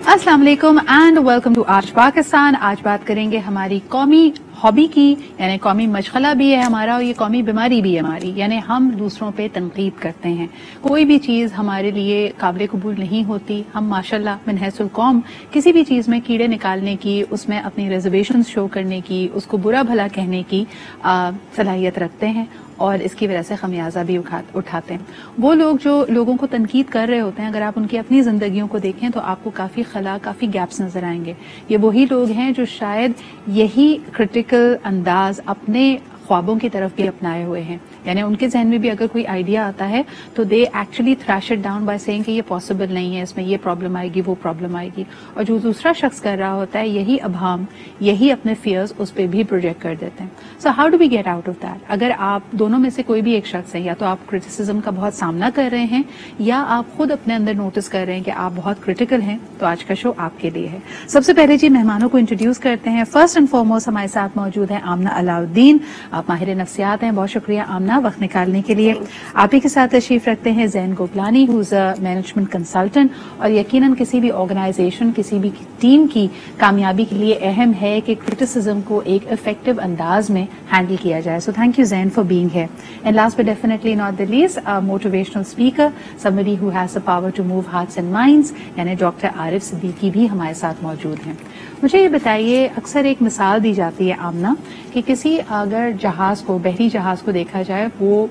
अस्सलाम वालेकुम and welcome to आज पाकिस्तान। आज बात करेंगे हमारी कौमी हॉबी की, यानी कौमी मशगला भी है हमारा और ये कौमी बीमारी भी है हमारी, यानी हम दूसरों पे तनकीद करते हैं। कोई भी चीज़ हमारे लिए काबिल कबूल नहीं होती। हम माशाल्लाह मिन हैसुल कौम किसी भी चीज़ में कीड़े निकालने की, उसमें अपनी रिजर्वेशन शो करने की, उसको बुरा भला कहने की सलाहियत रखते हैं और इसकी वजह से खमियाजा भी उठाते हैं। वो लोग जो लोगों को तनकीद कर रहे होते हैं, अगर आप उनकी अपनी जिंदगियों को देखें तो आपको काफी गैप्स नजर आएंगे। ये वही लोग हैं जो शायद यही क्रिटिकल अंदाज अपने ख्वाबों की तरफ भी अपनाए हुए हैं, यानी उनके जहन में भी अगर कोई आइडिया आता है तो they actually trash it down by saying कि ये पॉसिबल नहीं है, इसमें ये प्रॉब्लम आएगी, वो प्रॉब्लम आएगी। और जो दूसरा शख्स कर रहा होता है यही अभाम, यही अपने फियर्स उस पर भी प्रोजेक्ट कर देते हैं। So how do we get out of that? अगर आप दोनों में से कोई भी एक शख्स है, या तो आप क्रिटिसिज्म का बहुत सामना कर रहे हैं या आप खुद अपने अंदर नोटिस कर रहे हैं कि आप बहुत क्रिटिकल हैं, तो आज का शो आपके लिए है। सबसे पहले जी मेहमानों को इंट्रोड्यूस करते हैं। फर्स्ट एंड फॉरमोस्ट हमारे साथ मौजूद है आमना अलाउद्दीन। आप माहिर नफ्सियात हैं, बहुत शुक्रिया आमना वक्त निकालने के लिए। आप ही के साथ तशरीफ रखते हैं Zain Gopalani, who is a management consultant, और यकीनन किसी भी ऑर्गेनाइजेशन, किसी भी टीम की कामयाबी के लिए अहम है कि क्रिटिसिज्म को एक इफेक्टिव अंदाज में हैंडल किया जाए। So thank you Zain for being here. And last but definitely not the least, a motivational speaker, somebody who has the power to move hearts and minds, यानी डॉक्टर आरिफ सिद्दीकी भी हमारे साथ मौजूद हैं। मुझे ये बताइए, अक्सर एक मिसाल दी जाती है आमना कि किसी अगर जहाज को, बहरी जहाज को देखा जाए, वो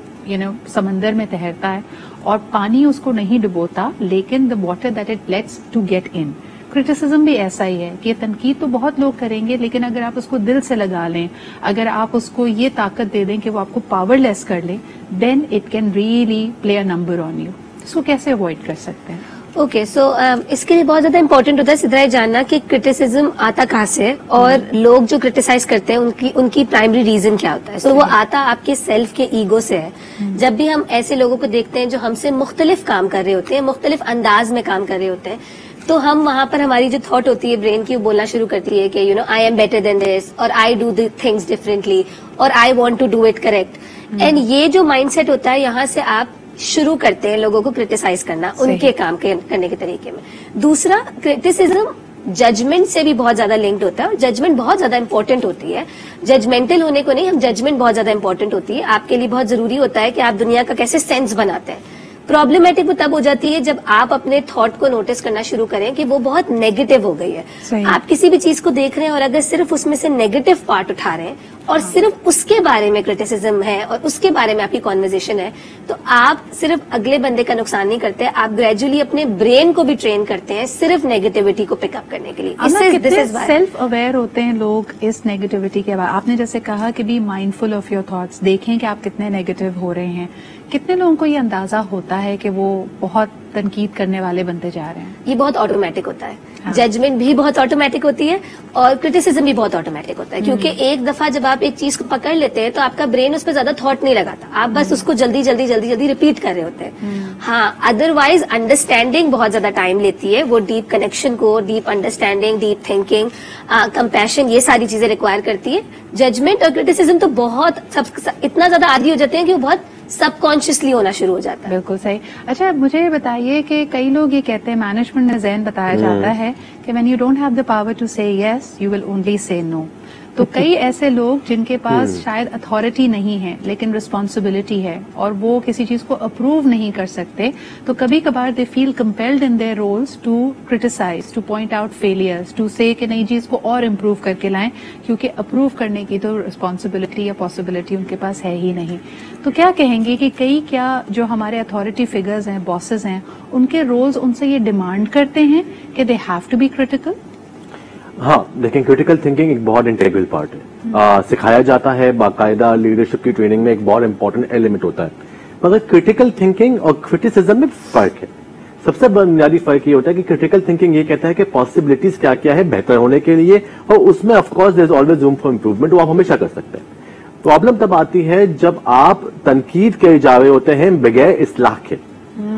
समंदर में तैरता है और पानी उसको नहीं डुबोता, लेकिन the water that it lets to get in. Criticism भी ऐसा ही है कि तनकीद तो बहुत लोग करेंगे, लेकिन अगर आप उसको दिल से लगा लें, अगर आप उसको ये ताकत दे दें कि वो आपको पावरलेस कर ले, then it can really play a number on you. इसको कैसे अवॉइड कर सकते हैं? ओके, सो इसके लिए बहुत ज्यादा इंपॉर्टेंट होता है सिद्रा ये जानना कि क्रिटिसिज्म आता कहाँ से है और लोग जो क्रिटिसाइज करते हैं उनकी प्राइमरी रीजन क्या होता है। सो वो आता आपके सेल्फ के ईगो से है। जब भी हम ऐसे लोगों को देखते हैं जो हमसे मुख्तलिफ काम कर रहे होते हैं, मुख्तलिफ अंदाज में काम कर रहे होते हैं, तो हम वहां पर हमारी जो थॉट होती है ब्रेन की, वो बोलना शुरू करती है कि I am better than this, और I do the things differently, और I want to do it correct. And ये जो माइंडसेट होता है, यहाँ से आप शुरू करते हैं लोगों को क्रिटिसाइज करना उनके काम करने के तरीके में। दूसरा, क्रिटिसिज्म जजमेंट से भी बहुत ज्यादा लिंक्ड होता है और जजमेंट बहुत ज्यादा इंपॉर्टेंट होती है। जजमेंटल होने को नहीं, हम जजमेंट बहुत ज्यादा इंपॉर्टेंट होती है। आपके लिए बहुत जरूरी होता है कि आप दुनिया का कैसे सेंस बनाते हैं। प्रॉब्लमेटिक तब हो जाती है जब आप अपने थॉट को नोटिस करना शुरू करें कि वो बहुत नेगेटिव हो गई है। आप किसी भी चीज को देख रहे हैं और अगर सिर्फ उसमें से नेगेटिव पार्ट उठा रहे हैं और सिर्फ उसके बारे में क्रिटिसिज्म है और उसके बारे में आपकी कॉन्वर्जेशन है, तो आप सिर्फ अगले बंदे का नुकसान नहीं करते, आप ग्रेजुअली अपने ब्रेन को भी ट्रेन करते हैं सिर्फ नेगेटिविटी को पिकअप करने के लिए। इससे सेल्फ अवेयर होते हैं लोग इस नेगेटिविटी के बाद। आपने जैसे कहा कि be mindful of your thoughts, देखें कि आप कितने नेगेटिव हो रहे हैं। कितने लोगों को ये अंदाजा होता है कि वो बहुत तनकीद करने वाले बनते जा रहे हैं? ये बहुत ऑटोमेटिक होता है। जजमेंट भी बहुत ऑटोमेटिक होती है और क्रिटिसिज्म भी बहुत ऑटोमेटिक होता है, क्योंकि एक दफा जब आप एक चीज को पकड़ लेते हैं तो आपका ब्रेन उस पर ज्यादा थॉट नहीं लगाता, आप बस उसको जल्दी जल्दी जल्दी जल्दी रिपीट कर रहे होते हैं। हाँ, अदरवाइज अंडरस्टैंडिंग बहुत ज्यादा टाइम लेती है। वो डीप कनेक्शन को, deep understanding, deep thinking, compassion, ये सारी चीजें रिक्वायर करती है। जजमेंट और क्रिटिसिज्म तो बहुत इतना ज्यादा आदी हो जाते हैं कि वो बहुत सबकॉन्शियसली होना शुरू हो जाता है। बिल्कुल सही। अच्छा, मुझे ये बताइए कि कई लोग ये कहते हैं, मैनेजमेंट में ज़हन बताया जाता है कि when you don't have the power to say yes, you will only say no. तो कई ऐसे लोग जिनके पास शायद अथॉरिटी नहीं है लेकिन रिस्पॉन्सिबिलिटी है और वो किसी चीज को अप्रूव नहीं कर सकते, तो कभी कभार they feel compelled in their roles to criticise, to point out failures, to say कि नई चीज को और इम्प्रूव करके लाएं, क्योंकि अप्रूव करने की तो रिस्पॉन्सिबिलिटी या पॉसिबिलिटी उनके पास है ही नहीं। तो क्या कहेंगे कि क्या जो हमारे अथॉरिटी फिगर्स हैं, बॉसेस हैं, उनके रोल्स उनसे ये डिमांड करते हैं कि they have to be critical? हाँ, लेकिन क्रिटिकल थिंकिंग एक बहुत इंटेग्रल पार्ट है। सिखाया जाता है बाकायदा, लीडरशिप की ट्रेनिंग में एक बहुत इंपॉर्टेंट एलिमेंट होता है। मगर क्रिटिकल थिंकिंग और क्रिटिसिज्म में फर्क है। सबसे बुनियादी फर्क ये होता है कि क्रिटिकल थिंकिंग ये कहता है कि पॉसिबिलिटीज क्या क्या है बेहतर होने के लिए, और उसमें of course there is always room for improvement, वो आप हमेशा कर सकते हैं। प्रॉब्लम तब आती है जब आप तनकीद किए जा रहे होते हैं बगैर इस्लाह के,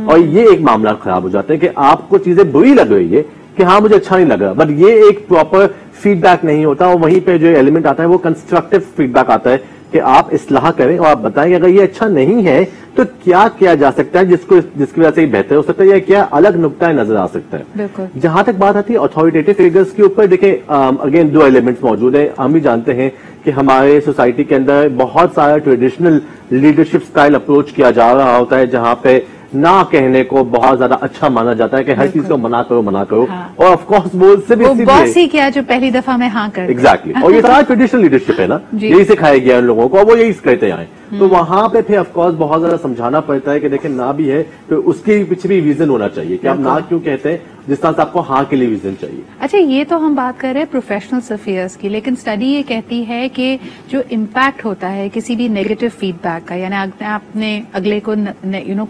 और ये एक मामला खराब हो जाता है कि आपको चीजें बुरी लग रही है कि हाँ मुझे अच्छा नहीं लग रहा, बट ये एक प्रॉपर फीडबैक नहीं होता। और वहीं पे जो एलिमेंट आता है वो कंस्ट्रक्टिव फीडबैक आता है کہ آپ اصلاح کریں اور آپ بتائیں کہ اگر یہ اچھا نہیں ہے تو کیا کیا جا سکتا ہے جس کی وجہ سے یہ بہتر ہو سکتا ہے یا کیا الگ نقطہ نظر آ سکتا ہے. جہاں تک بات آتی ہے اتھارٹیٹیو فیگرز کے اوپر، دیکھیں اگین دو ایلیمنٹس موجود ہیں. ہم بھی جانتے ہیں کہ ہمارے سوسائٹی کے اندر بہت سارا ٹریڈیشنل لیڈرشپ سٹائل اپروچ کیا جا رہا ہوتا ہے جہاں پہ نہ کہنے کو بہت زیادہ اچھا مانا جاتا ہے کہ ہر چیز کو منع کرو اور آف کورس بول سے بھی باس ہی کیا جو پہلی دفعہ میں ہاں کرتا. ایگزیکٹلی. اور یہ سارا ٹریڈیشنل لیڈرشپ ہے نا، یہی سکھایا گیا ان لوگوں کو، وہ یہی کرتے آئے. تو وہاں پہ پھر آف کورس بہت زیادہ سمجھانا پڑتا ہے کہ دیکھیں نہ بھی ہے تو اس کے پیچھے بھی ریزن ہونا چاہیے کہ آپ نہ کیوں کہتے ہیں، جس طرح سے آپ کو ہاں کے لیے ریزن چاہیے. اچھا، یہ تو ہم بات کر رہے ہیں پروفیشنل افیئرس کی، لیکن اسٹڈی یہ کہتی ہے کہ جو امپیکٹ ہوتا ہے کسی بھی نیگیٹو فیڈ بیک کا، یعنی آپ نے اگلے کو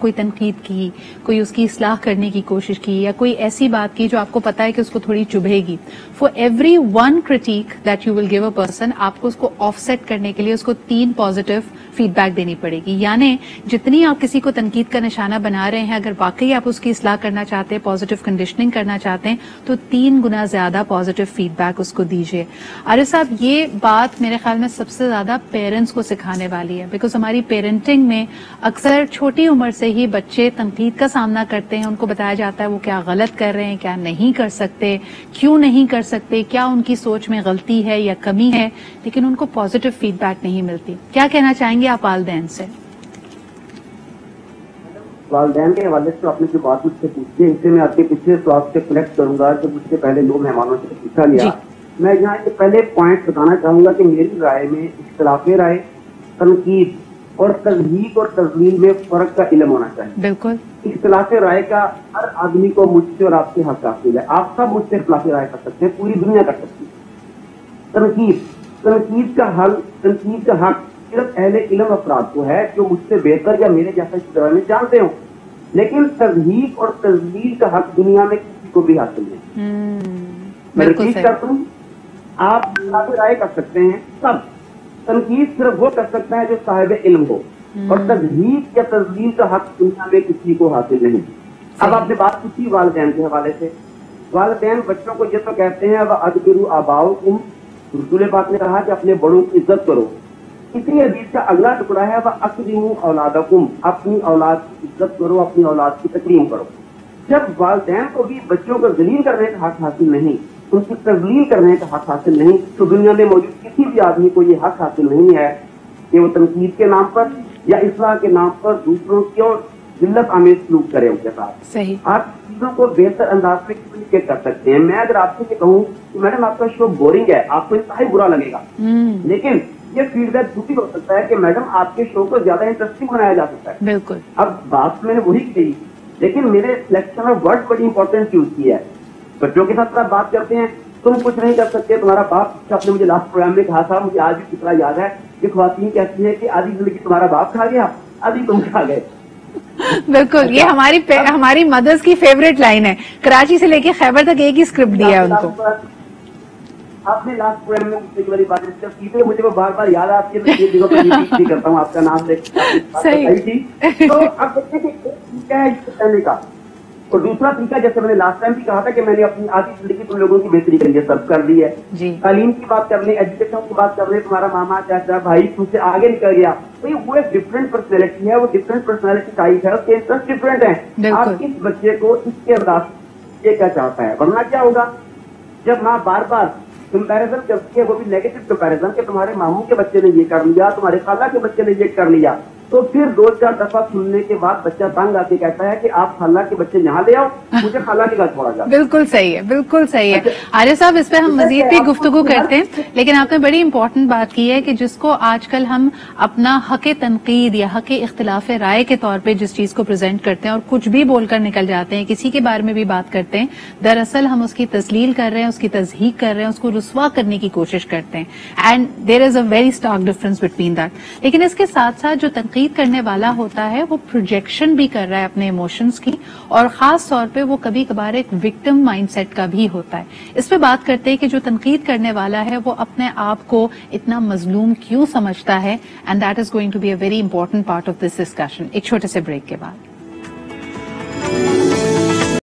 کوئی تنقید کی، کوئی اس کی اصلاح کرنے کی کوشش کی یا کوئی ایسی بات کی جو آپ کو پتا ہے کہ اس کو تھوڑی چبھے گی، for every one critique that you will give a person, آپ کو اس کو آف سیٹ کرنے کے لیے اس کو 3 پازیٹیو فیڈ بیک دینی پڑے گی. یعنی جتنی آپ کسی کو تنقید کا نشانہ بنا رہے ہیں، اگر واقعی آپ اس کی اصلاح کرنا چاہتے ہیں، پازیٹیو کنڈیشننگ کرنا چاہتے ہیں، تو 3 گنا زیادہ پازیٹیو فیڈ بیک اس کو دیجیے. عارف صاحب، یہ بات میرے خیال میں سب سے زیادہ پیرنٹس کو سکھانے والی ہے، بیکاز ہماری پیرنٹنگ میں اکثر چھوٹی عمر سے ہی بچے تنقید کا سامنا کرتے ہیں. ان کو بتایا جاتا ہے وہ کیا غلط کر رہے ہیں، کیا نہیں کر سکتے، کیوں نہیں کر سکتے، کیا ان کی سوچ میں غلطی ہے یا کمی ہے، لیکن ان کو پازیٹیو فیڈ بیک نہیں ملتی. کیا کہنا چاہیں گے آپ والدین سے؟ والدین کے حوالے سے آپ نے جو بات مجھ سے پوچھی ہے، اسے میں آپ کے پیچھے سوال سے کلیکٹ کروں گا جو مجھ سے پہلے 2 مہمانوں سے پوچھا لیا. میں یہاں ایک پہلے پوائنٹ بتانا چاہوں گا کہ میری رائے میں اختلاف رائے، تنقید اور تصدیق اور تزلیل میں فرق کا علم ہونا چاہیے. بالکل. اختلاف رائے کا ہر آدمی کو مجھ سے اور آپ سے حق حاصل ہے. آپ سب مجھ سے اختلاف رائے کر سکتے ہیں، پوری دنیا کر سکتی ہے. تنقید کا حق صرف اہل علم افراد کو ہے جو مجھ سے بہتر یا میرے جیسا اس طرح میں جانتے ہوں، لیکن تصدیق اور تزلیل کا حق دنیا میں کسی کو بھی حاصل نہیں. میں ریپیٹ کرتا ہوں، آپ اختلاف رائے کر سکتے ہیں سب، تنقید صرف وہ کر سکتا ہے جو صاحب علم ہو، اور تصدیق یا تزلیل کا حق دنیا میں کسی کو حاصل نہیں. اب آپ نے بات پوچھی والدین کے حوالے سے. والدین بچوں کو یہ تو کہتے ہیں وَأَجْبِرُوا آبَاءَكُمْ، رسول پاک نے کہا کہ اپنے بڑوں کی عزت کرو. اسی حدیث کا اگلا ٹکڑا ہے وَأَكْرِمُوا أَوْلَادَكُمْ، اپنی اولاد کی عزت کرو، اپنی اولاد کی تکریم کرو. جب والدین کو بھی بچوں کو ذلیل کرنے کا حق حاصل نہیں، ان کی تذلیل کرنے کا حق حاصل نہیں، تو دنیا میں موجود کسی بھی آدمی کو یہ حق حاصل نہیں ہے کہ وہ تنقید کے نام پر یا اصلاح کے نام پر دوسروں کی اور ذلت آمیز سلوک کرے ان کے ساتھ. صحیح. آپ چیزوں کو بہتر انداز میں کمیونیکیٹ کر سکتے ہیں. میں اگر آپ سے یہ کہوں کہ میڈم آپ کا شو بورنگ ہے، آپ کو انتہائی برا لگے گا، لیکن یہ فیڈ بیک بھی ہو سکتا ہے کہ میڈم آپ کے شو کو زیادہ انٹرسٹنگ بنایا جا سکتا ہے. بالکل. اب بات میں نے وہی کی، لیکن میرے سلیکشن آف ورڈ بڑی امپورٹنٹ چیز کی ہے. بچوں کے ساتھ بات کرتے ہیں، تم کچھ نہیں کر سکتے، تمہارا باپ، آپ نے مجھے لاسٹ پروگرام میں کہا تھا، مجھے آج بھی کتنا یاد ہے کہ خواتین کہتی ہیں کہ آدھی زندگی تمہارا باپ کھا گیا، آدھی تم کھا گئے. بالکل. یہ ہماری مدرس کی فیوریٹ لائن ہے. کراچی سے لے کے خیبر تک ایک ہی اسکرپٹ دیا ہے ان کو. آپ نے لاسٹ پروگرام میں مجھے والی بات ڈسکس کی تھی، مجھے وہ بار بار یاد آتی ہے، میں یہ جگہ پر ریپیٹ کرتا ہوں آپ کا نام لے کے. تو اب دیکھیں کہ ایک طریقہ ہے اس کو کہنے کا، اور دوسرا طریقہ جیسے میں نے لاسٹ ٹائم بھی کہا تھا کہ میں نے اپنی آدھی زندگی تم لوگوں کی بہتری کے لیے سرو کر دی ہے. تعلیم کی بات کر لیں، ایجوکیشن کی بات کر لیں، تمہارا ماما چاچا بھائی تم سے آگے نکل گیا، تو وہ ایک ڈفرینٹ پرسنالٹی ہے، وہ ڈفرینٹ پرسنالٹی ٹائپ ہے، اس کے انٹرسٹ ڈفرینٹ ہیں. آپ اس بچے کو اس کے انداز یہ کیا چاہتا ہے، ورنہ کیا ہوگا جب ماں بار بار کمپیریزن کرتی ہے، وہ بھی نیگیٹو کمپیریزن کہ تمہارے ماموں کے بچے نے یہ کر لیا، تمہارے خالہ کے بچے نے یہ کر لیا، تو پھر 2-4 دفعہ سننے کے بعد بچہ تنگ آ کے کہتا ہے کہ آپ خالہ کے بچے یہاں لے آؤ، مجھے خالہ کے گھر چھوڑا جائے. بالکل صحیح ہے، بالکل صحیح ہے. عارف صاحب، اس پہ ہم مزید بھی گفتگو کرتے ہیں، لیکن آپ نے بڑی امپورٹنٹ بات کی ہے کہ جس کو آج کل ہم اپنا حق تنقید یا حق اختلاف رائے کے طور پہ جس چیز کو پریزنٹ کرتے ہیں اور کچھ بھی بول کر نکل جاتے ہیں، کسی کے بارے میں بھی بات کرتے ہیں، دراصل ہم اس کی تذلیل کر رہے ہیں، اس کی تضحیق کر رہے ہیں، اس کو رسوا کرنے کی کوشش کرتے ہیں. And there is a very stark difference between that. لیکن اس کے ساتھ ساتھ جو تنقید کرنے والا ہوتا ہے وہ پروجیکشن بھی کر رہا ہے اپنے ایموشنز کی، اور خاص طور پہ وہ کبھی کبھار ایک وکٹم مائنڈ سیٹ کا بھی ہوتا ہے. اس پہ بات کرتے ہیں کہ جو تنقید کرنے والا ہے وہ اپنے آپ کو اتنا مظلوم کیوں سمجھتا ہے، and that is going to be a very important part of this discussion. ایک چھوٹے سے بریک کے بعد.